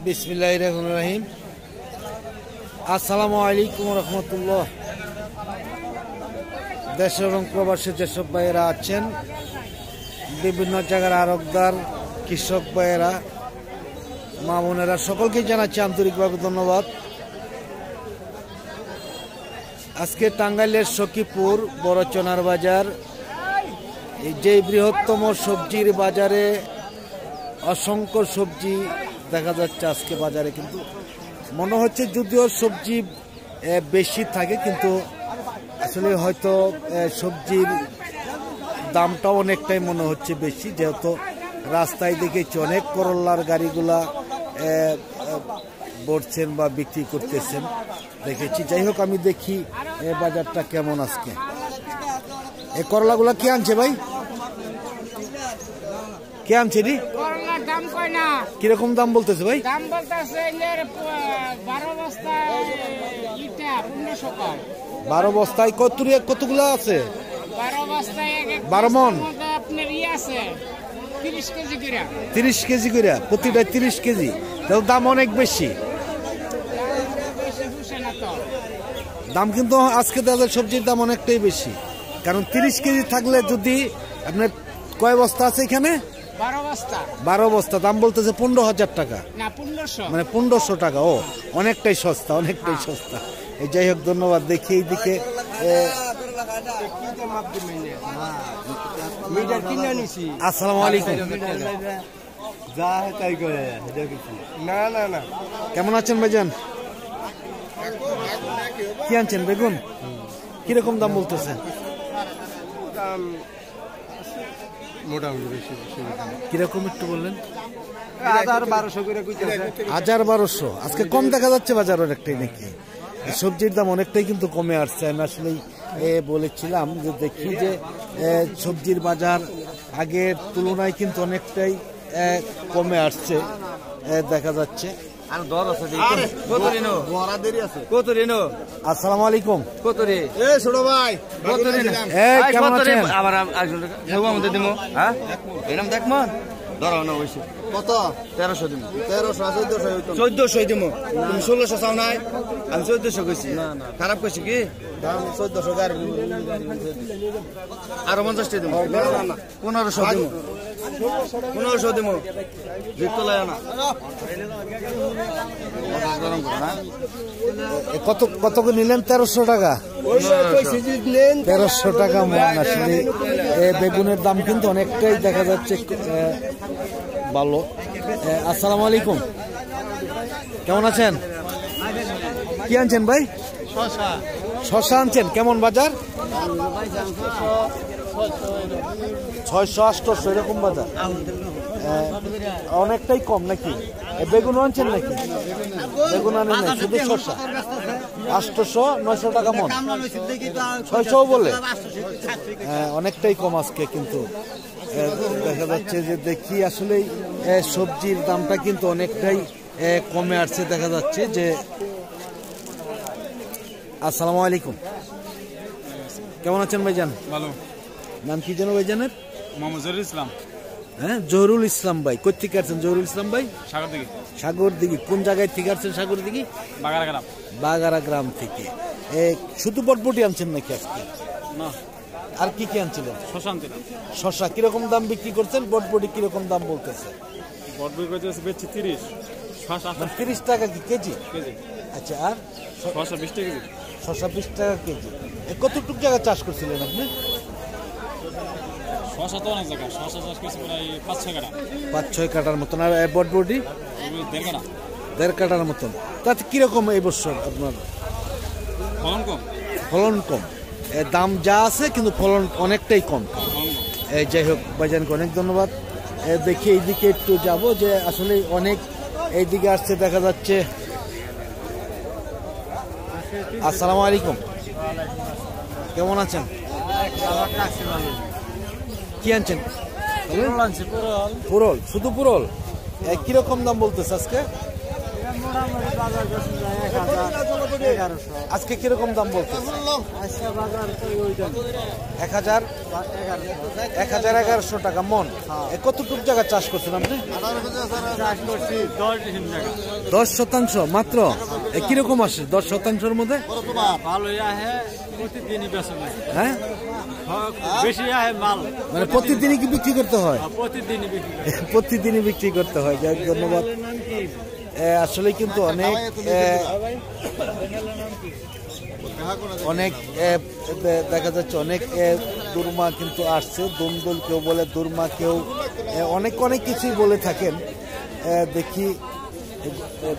বিসমিল্লাহির রহমানির রহিম। আসসালামু আলাইকুম রহমতুল্লাহ। দেশ এবং প্রবাসী যেসব ভাইয়েরা আছেন, বিভিন্ন জায়গার আড়তদার, কৃষক ভাইয়েরা, মা বোনেরা, সকলকেই জানাচ্ছি আন্তরিকভাবে ধন্যবাদ। আজকে টাঙ্গাইলের সখীপুর বড়চনার বাজার, এই যে বৃহত্তম সবজির বাজারে অসংখ্য সবজি দেখা যাচ্ছে আজকে বাজারে। কিন্তু মনে হচ্ছে যদিও সবজি বেশি থাকে, কিন্তু আসলে হয়তো সবজির দামটাও অনেকটাই মনে হচ্ছে বেশি, যেহেতু রাস্তায় দেখেছি অনেক করল্লার গাড়িগুলা বসছেন বা বিক্রি করতেছেন দেখেছি। যাই হোক, আমি দেখি বাজারটা কেমন আজকে। এই করলাগুলা কে আনছে ভাই? কে আনছে রে? কিরকম দাম বলতেছে ভাই? দাম বলতেছে 12 বস্তায় 12 বস্তায় কতগুলো আছে? 12 বস্তায় 12 মন আপনার আছে 30 কেজি করে। 30 কেজি করে প্রতিটা 30 কেজি, তাহলে দাম অনেক বেশি। দাম কিন্তু আজকে তাদের সবজির দাম অনেকটাই বেশি, কারণ 30 কেজি থাকলে যদি আপনার কয় বস্তা আছে এখানে? 12 বস্তা। দাম বলতেছে 15,000 টাকা, মানে 1500 টাকা। ও অনেকটাই সস্তা, অনেকটাই সস্তা। এই যাই হোক, ধন্যবাদ। দেখি এইদিকে আসসালামু আলাইকুম। কেমন আছেন ভাইজান? কি আনছেন? বেগুন কিরকম দাম বলতেছে? মোটামুটি কিরকম একটু বললেন? 1200 আজকে কম দেখা যাচ্ছে বাজার অনেকটাই নাকি? সবজির দাম অনেকটাই কিন্তু কমে আসছে। আমি আসলে বলেছিলাম যে দেখি যে সবজির বাজার আগের তুলনায় কিন্তু অনেকটাই কমে আসছে দেখা যাচ্ছে। আসসালামু আলাইকুম। কেমন আছেন? কত? 1300 দিব। 1400 দিব। তুমি 1600 চাও নাই? আমি 1400 কইছি। খারাপ কইছি কি? দাম 1400 গার। আর 50 টাকা দিব। 1500 দিব। 1500 দিব। জিততো লায় না। কত করে নিলেন? 1300 টাকা। 1300 টাকা মন। আসলে বেগুনের দাম কিন্তু অনেকটাই দেখা যাচ্ছে ভালো। আসসালামু আলাইকুম, কেমন আছেন? কি আনছেন ভাই? শসা আনছেন। কেমন বাজার? 600-800 এরকম বাজার, অনেকটাই কম নাকি? বেগুন আনছেন নাকি? বেগুন আনেন না, শুধু শসা। 800-900 টাকা মন। 600 বলে অনেকটাই কম আজকে কিন্তু দেখা যাচ্ছে। যে দেখি আসলে সবজির দামটা কিন্তু অনেকটাই কমে আসছে দেখা যাচ্ছে। যে আসসালামু আলাইকুম, কেমন আছেন ভাইজান? ভালো। নাম কি যেন ভাইজানের? মোহাম্মদ জহুরুল ইসলাম। হ্যাঁ, জহুরুল ইসলাম ভাই। কোথা থেকে আসছেন জহুরুল ইসলাম ভাই? সাগরদিঘি। সাগরদিঘি। কোন জায়গায় থেকে আসছেন? সাগরদিঘি বাগারা গ্রাম থেকে। শুধু বটবটি আনছেন নাকি আজকে? না, আর কি কি আনছিলেন? শসা আনছিলাম। শসা কিরকম দাম বিক্রি করছেন? বটবটি কিরকম দাম বলতেছে? বটবটি করতেছে বেচছি 30। শসা 30 টাকা কি কেজি? আচ্ছা, আর শসা 20 টাকা কেজি। শসা 20 টাকা কেজি। কতটুকু জায়গা চাষ করছিলেন আপনি? শসা তো অনেক জায়গা। শসা চাষ করছি প্রায় 5-6 কাঠা। 5-6 কাঠার মতন। আর বটবটি 1.5 কাঠা। 1.5 কাঠার মতন। তাতে কিরকম এই বছর আপনার ফলন কম? দাম যা আছে কিন্তু ফলন অনেকটাই কম। যাই হোক, ভাইজানকে অনেক ধন্যবাদ। দেখি এইদিকে একটু যাব, যে আসলে অনেক এইদিকে আসছে দেখা যাচ্ছে। আসসালামু আলাইকুম, কেমন আছেন? কি আনছেন? পুরল। শুধু পুরল। কিরকম দাম বলতেছে আজকে? আজকে কিরকম দাম বলতেছে? 1100 টাকা মন। কতটুক জায়গা চাষ করছেন আপনি? 10% মাত্র। কিরকম আসে 10%-এর মধ্যে? হ্যাঁ, মানে প্রতিদিনই কি বিক্রি করতে হয়? প্রতিদিনই বিক্রি করতে হয়। যাই হোক, ধন্যবাদ। আসলে কিন্তু অনেক দেখা যাচ্ছে অনেক দুর্মা কিন্তু আসছে। দুন্দুল কেউ বলে, দুর্মা কেউ অনেক কিছুই বলে থাকেন। দেখি,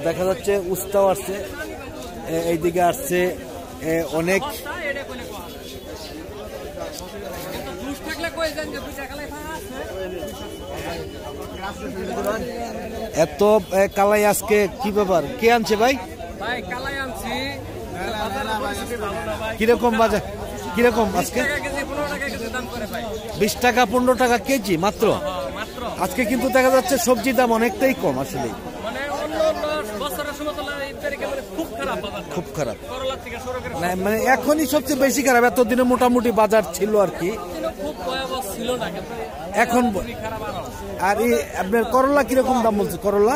দেখা যাচ্ছে উস্তাও আসছে, এইদিকে আসছে অনেক। এত কালাই আজকে কি ব্যাপার? কে আনছে ভাই? কিরকম বাজার? কিরকম আজকে? 20 টাকা 15 টাকা কেজি মাত্র। আজকে কিন্তু দেখা যাচ্ছে সবজির দাম অনেকটাই কম। আসলে খুব খারাপ, মানে এখনই সবচেয়ে বেশি খারাপ। এতদিনে মোটামুটি বাজার ছিল আর কি, এখন। আর এই আপনার করলা কিরকম দাম বলছে? করলা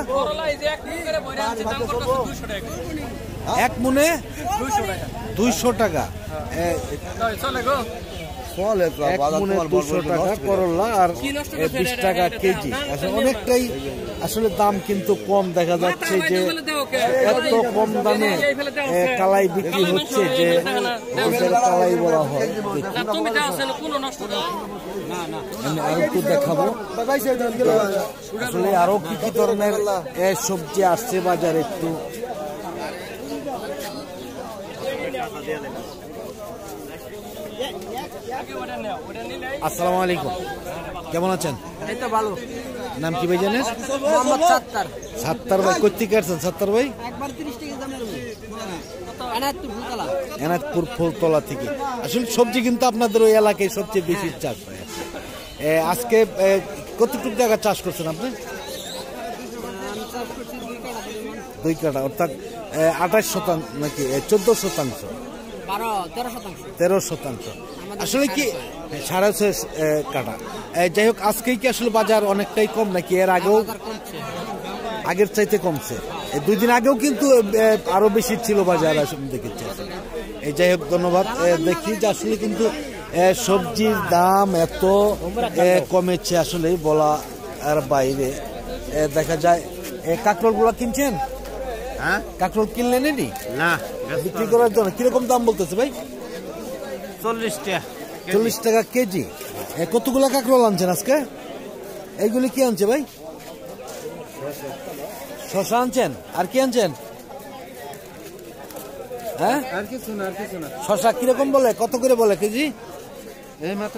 1 মনে 200 টাকা। 1 মনে 200 টাকা করলা, আর 20 টাকা কেজি। আসলে অনেকটাই আসলে দাম কিন্তু কম। দেখা যাচ্ছে যে এত কম দামে কালাই বিক্রি হচ্ছে যে কালাই বলা হয়। আর একটু দেখাবো আসলে আরো কি কি ধরনের সবজি আসছে বাজারে একটু। আসসালামু আলাইকুম, কেমন আছেন? এই তো ভালো। নাম কি ভাই জানেন? মোহাম্মদ সাত্তার। সাত্তার ভাই কই থেকে আসছেন? সাত্তার ভাই একবার 30 টাকা দামের এনায়তপুর ফুলতলা থেকে। আসলে সবজি কিন্তু আপনাদের ওই এলাকায় সবচেয়ে বেশি চাষ হয়। আজকে কতটুকু জায়গা চাষ করছেন আপনি? 2 কাঠা, অর্থাৎ 28% নাকি 14%? 13%। আসলে কি 6.5 কাঠা। যাই হোক, আজকেই কি আসলে বাজার অনেকটাই কম নাকি এর আগেও? আগের চাইতে কমছে। 2 দিন আগেও কিন্তু আরো বেশি ছিল বাজার আসলে দেখেছি। যাই হোক, ধন্যবাদ। দেখি যে আসলে কিন্তু সবজির দাম এত কমেছে আসলে বলা আর বাইরে। দেখা যায় কাঁকরোল গুলা কিনছেন? হ্যাঁ, কাঁকরোল কিনলেন না বিক্রি করার জন্য? কিরকম দাম বলতেছে ভাই? 40 টাকা কেজি। কতগুলা কাঁকরোল আনছেন আজকে? এইগুলি কি আনছে ভাই? শশা আনছেন? আর কি আনছেন? হ্যাঁ, আর কিছু না। শশা কিরকম বলে, কত করে বলে কেজি? এই মাত্র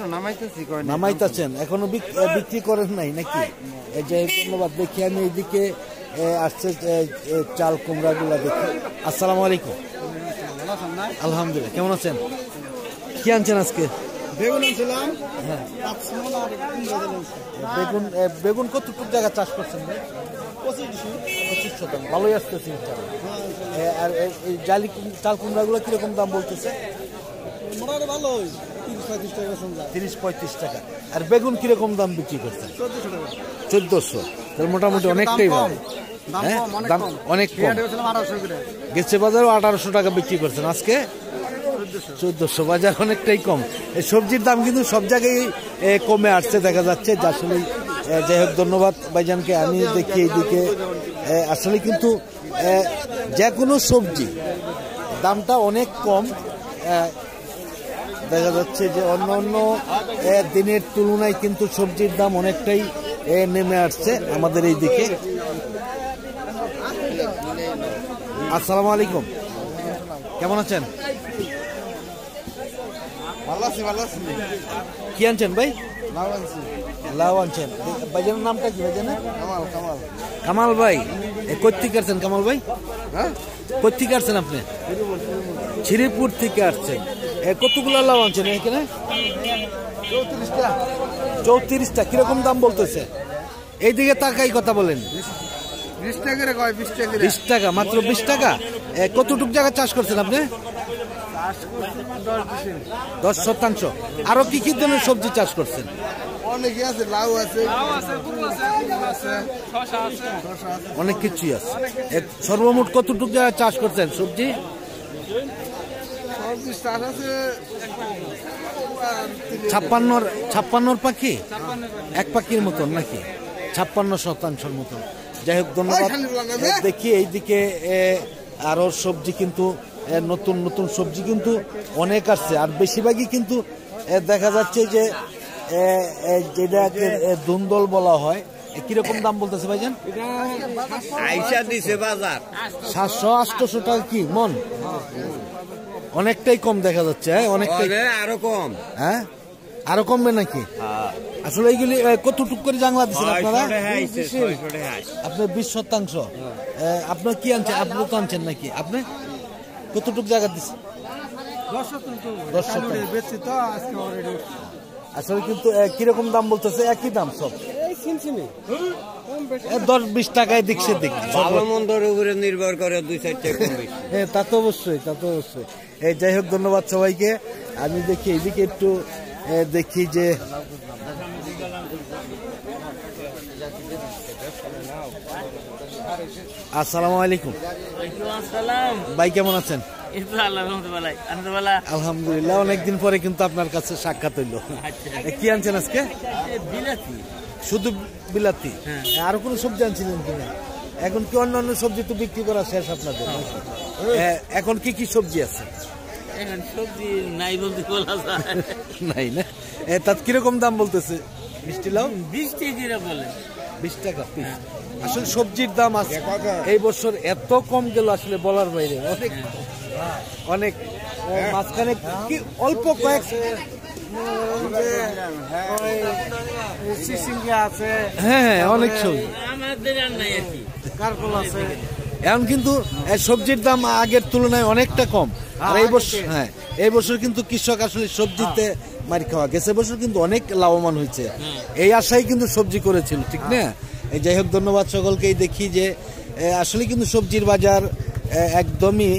নামাইতেছেন, এখনো বিক্রি করেন নাই নাকি? যে ধন্যবাদ। দেখি আমি এইদিকে আসছে চাল কুমড়া গুলা দেখি। আসসালামু আলাইকুম। আলহামদুলিল্লাহ, কেমন আছেন? কি আনছেন আজকে? বেগুন আনছিলাম। হ্যাঁ, বেগুন কতটুকু জায়গা চাষ করছেন ভাই? 25%। ভালোই আসতেছে। আর এই জালি চাল কুমড়া গুলো কিরকম দাম বলতেছে? 30-35 টাকা। আর বেগুন কিরকম দাম বিক্রি করছেন? 1400। তাহলে মোটামুটি অনেকটাই ভালো। হ্যাঁ, দাম অনেক কম। গেছে বাজারও 1800 টাকা বিক্রি করছেন, আজকে 1400। বাজার অনেকটাই কম। এই সবজির দাম কিন্তু সব জায়গায় কমে আসছে দেখা যাচ্ছে। আসলে যাই হোক, ধন্যবাদ ভাইজানকে। আমি দেখি এইদিকে আসলে কিন্তু যে কোনো সবজি দামটা অনেক কম দেখা যাচ্ছে। যে অন্য অন্য দিনের তুলনায় কিন্তু সবজির দাম অনেকটাই নেমে আসছে আমাদের এই দিকে। আসসালামু আলাইকুম, কেমন আছেন? কি আনছেন ভাই? লাউ আনছেন। ভাইজানের নামটা কি ভাইজানের? কামাল ভাই। কোথেকে আসছেন কামাল ভাই? হ্যাঁ, কোথেকে আসছেন আপনি? শ্রীপুর থেকে আসছেন। কতগুলো লাউ আনছেন এখানে? 34টা। কিরকম দাম বলতেছে? এইদিকে তাকাই কথা বলেন। 20 টাকা করে কয় 20 টাকা 20 টাকা, মাত্র 20 টাকা। কতটুক জায়গা চাষ করছেন আপনি? 10 শতাংশ। আরো কি কি ধরনের সবজি চাষ করছেন? অনেক আছে, লাউ আছে, অনেক কিছুই আছে। সর্বমোট কতটুক জায়গা চাষ করছেন সবজি? সবজি চাষ আছে 56 পাখি, এক পাখির মতন নাকি? 56 শতাংশের মতন। যাই হোক, ধন্যবাদ। দেখি এইদিকে আরো সবজি কিন্তু নতুন নতুন সবজি কিন্তু অনেক আসছে, আর বেশিরভাগই কিন্তু দেখা যাচ্ছে যে যেটাকে দুন্দল বলা হয়। কিরকম দাম বলতেছে ভাইজান? আইসা দিছে বাজার 700-800 টাকা কি মন? অনেকটাই কম দেখা যাচ্ছে। অনেকটাই আরো কম। হ্যাঁ, আরো কমবে নাকি? আসলে এইগুলি কতটুক করে জাংলা দিচ্ছেন আপনারা? আপনার 20 শতাংশ। আপনার কি আনছেন? আপনি তো আনছেন নাকি? আপনি কতটুক জায়গা দিচ্ছেন? 10 শতাংশ 10 শতাংশ বেচছি তো আজকে অলরেডি। আসলে কিন্তু কিরকম দাম বলতেছে? একই দাম সব, এই সিমসিমি 10-20 টাকায় দিক সে দিক। ভালো মন্দর উপরে নির্ভর করে 2-4 টাকা কম বেশি। হ্যাঁ, তা তো অবশ্যই, তা তো অবশ্যই। যাই হোক, ধন্যবাদ সবাইকে। আমি দেখি এইদিকে একটু দেখি যে আসসালামু আলাইকুম ভাই, কেমন আছেন? আলহামদুলিল্লাহ, অনেকদিন পরে কিন্তু আপনার কাছে সাক্ষাৎ হইল। কি আনছেন আজকে? শুধু বিলাতি? আরো কোনো সবজি আনছিলেন কিনা? এখন কি অন্যান্য সবজি তো বিক্রি করা শেষ আপনাদের? এখন কি কি সবজি আছে? সবজি নাই বলতে বলা যায় নাই না? তার কিরকম দাম বলতেছে? মিষ্টি লাউ 20 টাকা বলে। 20 টাকা পিস। আসলে সবজির দাম আছে এই বছর এত কম গেল, আসলে বলার বাইরে। অনেক অনেক মাঝখানে কি অল্প কয়েক হ্যাঁ অনেক সবজি এখন কিন্তু সবজির দাম আগের তুলনায় অনেকটা কম। আর এই বছর এই বছর কিন্তু কৃষক আসলে সবজিতে মারি খাওয়া গেছে, বছর কিন্তু অনেক লাভবান হয়েছে, এই আশায় কিন্তু সবজি করেছিল, ঠিক না? যাই হোক, ধন্যবাদ সকলকেই। দেখি যে আসলে কিন্তু সবজির বাজার একদমই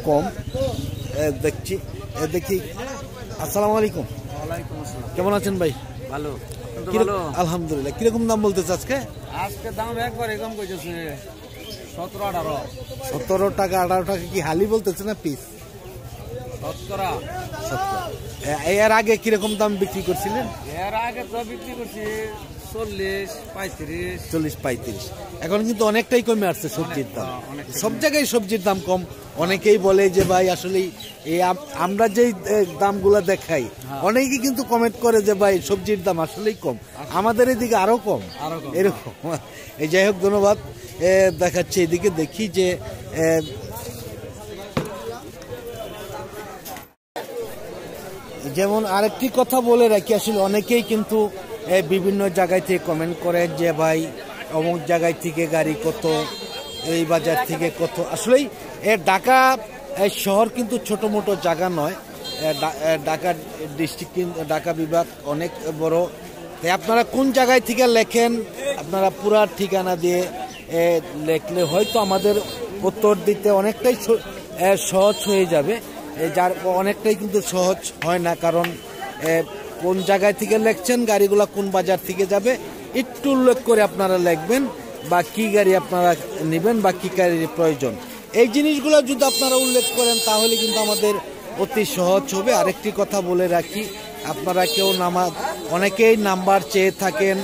কম দেখছি। দেখি, আসসালামু আলাইকুম। কেমন আছেন ভাই? ভালো। আলহামদুলিল্লাহ। কিরকম দাম বলতেছে আজকে? আজকে দাম একবারে কম কইতেছে 17-18। 17 টাকা 18 টাকা কি হালি বলতেছে না পিস? 17। এর আগে কিরকম দাম বিক্রি করছিলেন? এর আগে তো বিক্রি করছি 40-35। এখন কিন্তু অনেকটাই কমে আসছে সবজির দাম। সব জায়গায় সবজির দাম কম। অনেকেই বলে যে ভাই আসলে এই আমরা যেই দামগুলা দেখাই, অনেকেই কিন্তু কমেন্ট করে যে ভাই সবজির দাম আসলেই কম, আমাদের এদিকে আরো কম এরকম। যাই হোক, ধন্যবাদ। দেখাচ্ছে এদিকে, দেখি যে যেমন আরেকটি কথা বলে রাখি, আসলে অনেকেই কিন্তু বিভিন্ন জায়গায় থেকে কমেন্ট করে যে ভাই অমুক জায়গায় থেকে গাড়ি কত, এই বাজার থেকে কত। আসলেই ঢাকা শহর কিন্তু ছোট মোটো জায়গা নয়, ঢাকা ডিস্ট্রিক্ট, ঢাকা বিভাগ অনেক বড়। তাই আপনারা কোন জায়গায় থেকে লেখেন, আপনারা পুরা ঠিকানা দিয়ে লেখলে হয়তো আমাদের উত্তর দিতে অনেকটাই সহজ হয়ে যাবে। যার অনেকটাই কিন্তু সহজ হয় না, কারণ কোন জায়গায় থেকে লেখছেন, গাড়িগুলা কোন বাজার থেকে যাবে একটু উল্লেখ করে আপনারা লিখবেন, বা কি গাড়ি আপনারা নেবেন বা কি গাড়ির প্রয়োজন। এই জিনিসগুলো যদি আপনারা উল্লেখ করেন তাহলে কিন্তু আমাদের অতি সহজ হবে। আরেকটি কথা বলে রাখি, আপনারা কেউ অনেকেই নাম্বার চেয়ে থাকেন,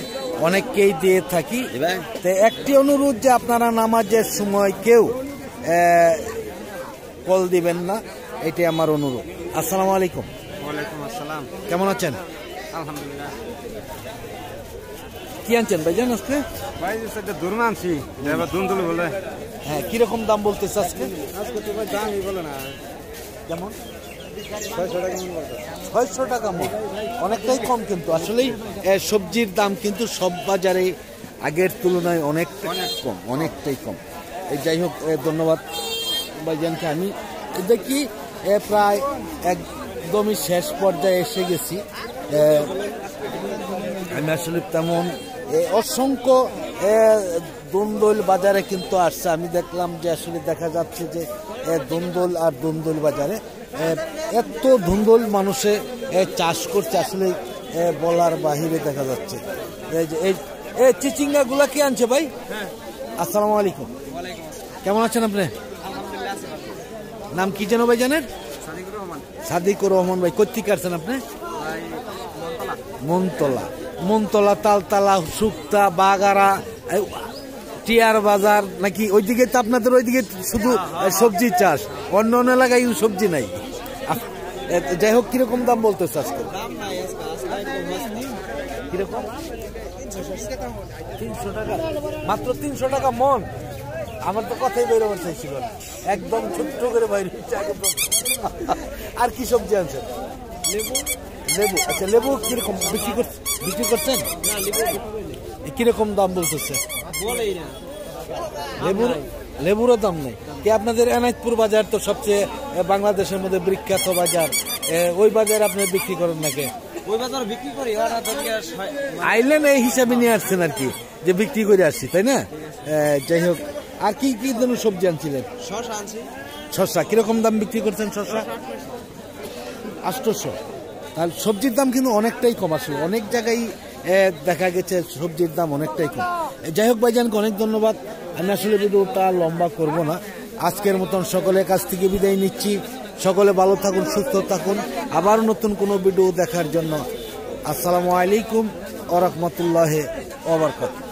অনেককেই দিয়ে থাকি। তো একটি অনুরোধ যে আপনারা নামাজের সময় কেউ কল দিবেন না, এটাই আমার অনুরোধ। আসসালামু আলাইকুম। ওয়ালাইকুম আসসালাম। কেমন আছেন? আলহামদুলিল্লাহ। কি আনছেন ভাইজান আজকে? ভাই সেটা দুর্ন আনছি, এবার দুন্দুল বলে। হ্যাঁ, কিরকম দাম বলতেছে আজকে? আজকে তো ভাই দামই বলে না। যেমন 600 টাকা মন বলতে। 600 টাকা মন, অনেকটাই কম। কিন্তু আসলেই সবজির দাম কিন্তু সব বাজারে আগের তুলনায় অনেকটাই কম। যাই হোক, ধন্যবাদ ভাইজানকে। আমি দেখি প্রায় একদমই শেষ পর্যায়ে এসে গেছি। আমি আসলে তেমন অসংখ্য দুন্দুল বাজারে কিন্তু আসছে। আমি দেখলাম যে আসলে দেখা যাচ্ছে যে দুন্দুল আর দুন্দুল বাজারে এত ধুন্দুল মানুষে চাষ করছে আসলে বলার বাহিরে দেখা যাচ্ছে। এই চিচিঙ্গা গুলা কে আনছে ভাই? আসসালামু আলাইকুম, কেমন আছেন আপনি? নাম কি যেন ভাই জানেন? সাদিকুর রহমান ভাই। কোথেকে আসছেন আপনি? মনতলা। মনতলা, তালতলা, শুক্তা, বাগারা, টিয়ার বাজার নাকি ওইদিকে? তো আপনাদের ওইদিকে শুধু সবজি চাষ, অন্য অন্য এলাকায় সবজি নাই। যাই হোক, কিরকম দাম বলতেছে আজকে? কিরকম? 300 টাকা, মাত্র 300 টাকা মন। আমার তো কথাই বেরোবার চাইছিল না, একদম ছোট্ট করে বাইরে। আর কি সবজি আনছেন? লেবু। আচ্ছা, লেবু কিরকম বিক্রি করছেন? কিরকম দাম বলতেছে? লেবুরও দাম নেই। কি আপনাদের এনায়তপুর বাজার তো সবচেয়ে বাংলাদেশের মধ্যে বিখ্যাত বাজার, ওই বাজারে আপনি বিক্রি করেন নাকি? ওই বাজার বিক্রি করি, আইলেন এই হিসাবে নিয়ে আসছেন আর কি, যে বিক্রি করে আসছি, তাই না? যাই হোক, আর কি কি ধরনের সবজি আনছিলেন? শসা আনছি। শসা কিরকম দাম বিক্রি করছেন? শসা 800। তাহলে সবজির দাম কিন্তু অনেকটাই কম আসলে, অনেক জায়গায় দেখা গেছে সবজির দাম অনেকটাই কম। যাই হোক ভাইজানকে অনেক ধন্যবাদ। আমি আসলে ভিডিওটা লম্বা করব না, আজকের মতন সকলের কাছ থেকে বিদায় নিচ্ছি। সকলে ভালো থাকুন, সুস্থ থাকুন। আবার নতুন কোনো ভিডিও দেখার জন্য আসসালামু আলাইকুম ওয়া রাহমাতুল্লাহি ওয়া বারাকাতুহু।